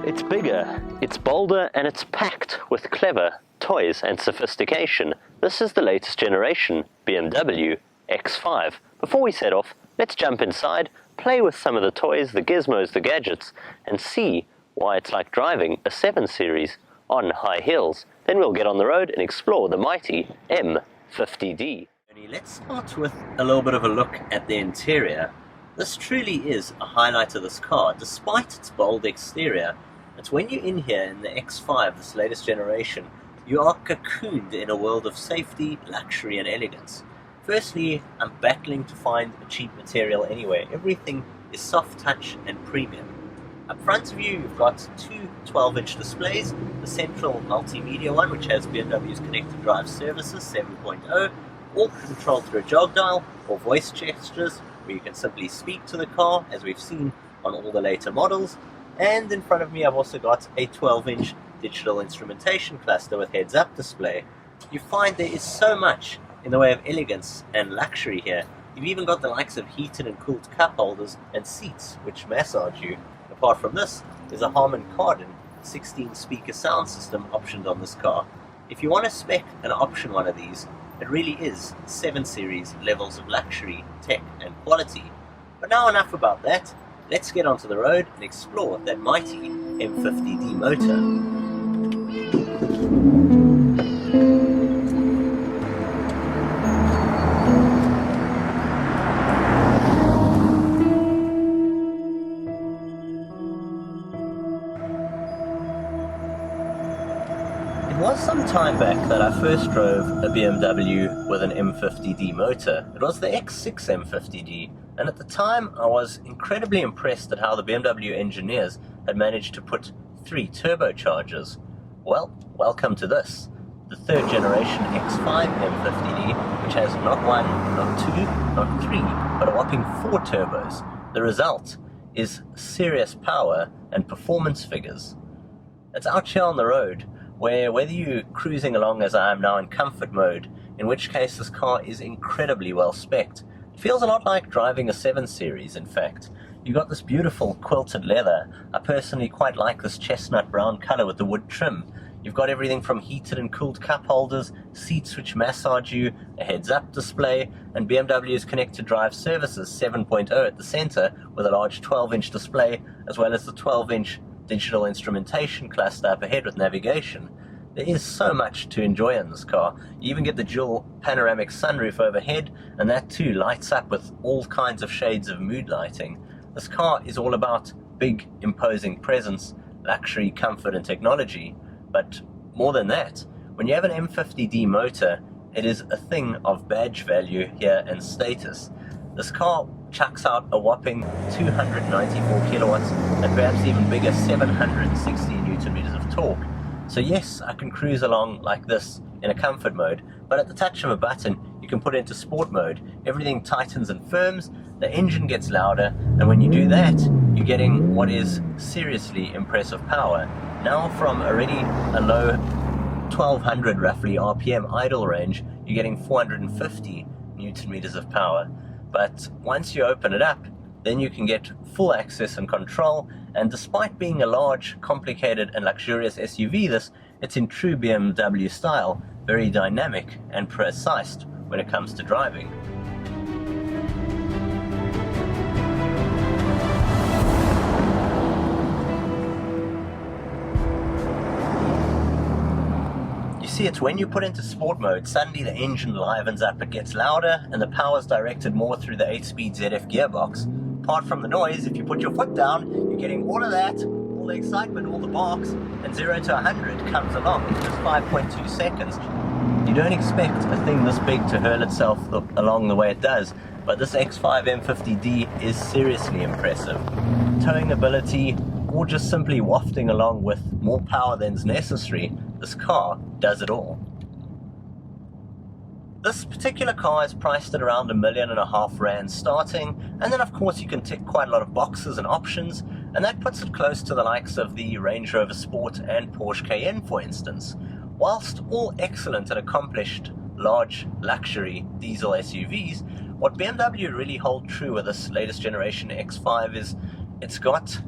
It's bigger, it's bolder, and it's packed with clever toys and sophistication. This is the latest generation BMW X5. Before we set off, let's jump inside, play with some of the toys, the gizmos, the gadgets, and see why it's like driving a 7 Series on high hills. Then we'll get on the road and explore the mighty M50d. Let's start with a little bit of a look at the interior. This truly is a highlight of this car, despite its bold exterior. It's when you're in here in the X5, this latest generation, you are cocooned in a world of safety, luxury and elegance. Firstly, I'm battling to find a cheap material anywhere. Everything is soft touch and premium. Up front of you, you've got two 12-inch displays, the central multimedia one, which has BMW's connected drive services 7.0, all controlled through a jog dial, or voice gestures, where you can simply speak to the car, as we've seen on all the later models. And in front of me I've also got a 12-inch digital instrumentation cluster with heads-up display. You find there is so much in the way of elegance and luxury here. You've even got the likes of heated and cooled cup holders and seats which massage you. Apart from this, there's a Harman Kardon 16-speaker sound system optioned on this car. If you want to spec and option one of these, it really is 7 Series levels of luxury, tech and quality. But now enough about that. Let's get onto the road and explore that mighty M50d motor. It was some time back that I first drove a BMW with an M50d motor. It was the X6 M50d. And at the time, I was incredibly impressed at how the BMW engineers had managed to put 3 turbochargers. Well, welcome to this, the 3rd generation X5 M50d, which has not 1, not 2, not 3, but a whopping 4 turbos. The result is serious power and performance figures. It's out here on the road, where whether you're cruising along as I am now in comfort mode, in which case this car is incredibly well spec'd. It feels a lot like driving a 7 Series, in fact. You got this beautiful quilted leather. I personally quite like this chestnut brown color with the wood trim. You've got everything from heated and cooled cup holders, seats which massage you, a heads-up display, and BMW's connected drive services 7.0 at the center with a large 12-inch display, as well as the 12-inch digital instrumentation cluster up ahead with navigation. There is so much to enjoy in this car. You even get the dual panoramic sunroof overhead, and that too lights up with all kinds of shades of mood lighting. This car is all about big, imposing presence, luxury, comfort and technology. But more than that, when you have an M50d motor, it is a thing of badge value here and status. This car chucks out a whopping 294 kilowatts and perhaps even bigger 760 newton meters of torque. So yes, I can cruise along like this in a comfort mode, but at the touch of a button you can put it into sport mode. Everything tightens and firms, the engine gets louder, and when you do that, you're getting what is seriously impressive power. Now from already a low 1200 roughly RPM idle range, you're getting 450 newton meters of power. But once you open it up, then you can get full access and control, and despite being a large, complicated and luxurious SUV, it's in true BMW style, very dynamic and precise when it comes to driving. You see, it's when you put into sport mode, suddenly the engine livens up, it gets louder, and the power's directed more through the 8-speed ZF gearbox. Apart from the noise, if you put your foot down, you're getting all of that, all the excitement, all the barks, and 0 to 100 comes along in just 5.2 seconds. You don't expect a thing this big to hurl itself along the way it does, but this X5 M50d is seriously impressive. Towing ability, or just simply wafting along with more power than's necessary, this car does it all. This particular car is priced at around R1.5 million starting, and then of course you can tick quite a lot of boxes and options, and that puts it close to the likes of the Range Rover Sport and Porsche Cayenne, for instance. Whilst all excellent and accomplished large luxury diesel SUVs, what BMW really hold true with this latest generation X5 is it's got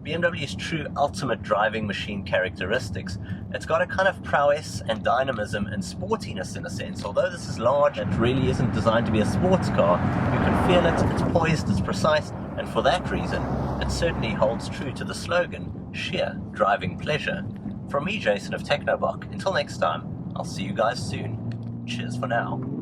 BMW's true ultimate driving machine characteristics. It's got a kind of prowess and dynamism and sportiness in a sense. Although this is large, it really isn't designed to be a sports car. You can feel it, it's poised, it's precise, and for that reason, it certainly holds true to the slogan, sheer driving pleasure. From me, Jason of Technobok, until next time, I'll see you guys soon. Cheers for now.